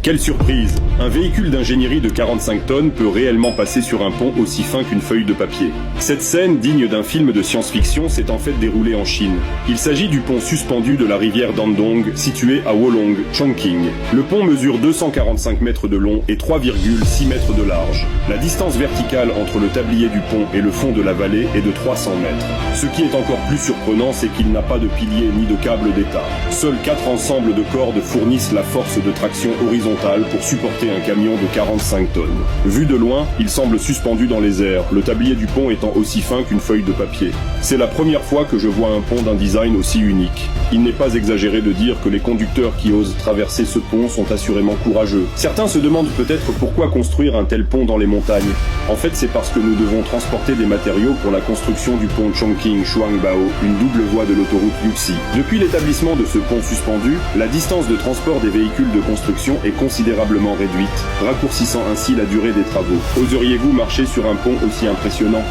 Quelle surprise! Un véhicule d'ingénierie de 45 tonnes peut réellement passer sur un pont aussi fin qu'une feuille de papier. Cette scène, digne d'un film de science-fiction, s'est en fait déroulée en Chine. Il s'agit du pont suspendu de la rivière Dandong, situé à Wolong, Chongqing. Le pont mesure 245 mètres de long et 3,6 mètres de large. La distance verticale entre le tablier du pont et le fond de la vallée est de 300 mètres. Ce qui est encore plus surprenant, c'est qu'il n'a pas de piliers ni de câbles d'état. Seuls 4 ensembles de cordes fournissent la force de traction horizontale pour supporter un camion de 45 tonnes. Vu de loin, il semble suspendu dans les airs, le tablier du pont étant aussi fin qu'une feuille de papier. C'est la première fois que je vois un pont d'un design aussi unique. Il n'est pas exagéré de dire que les conducteurs qui osent traverser ce pont sont assurément courageux. Certains se demandent peut-être pourquoi construire un tel pont dans les montagnes. En fait, c'est parce que nous devons transporter des matériaux pour la construction du pont Chongqing-Shuangbao, une double voie de l'autoroute Yuxi. Depuis l'établissement de ce pont suspendu, la distance de transport des véhicules de construction est considérablement réduite, raccourcissant ainsi la durée des travaux. Oseriez-vous marcher sur un pont aussi impressionnant ?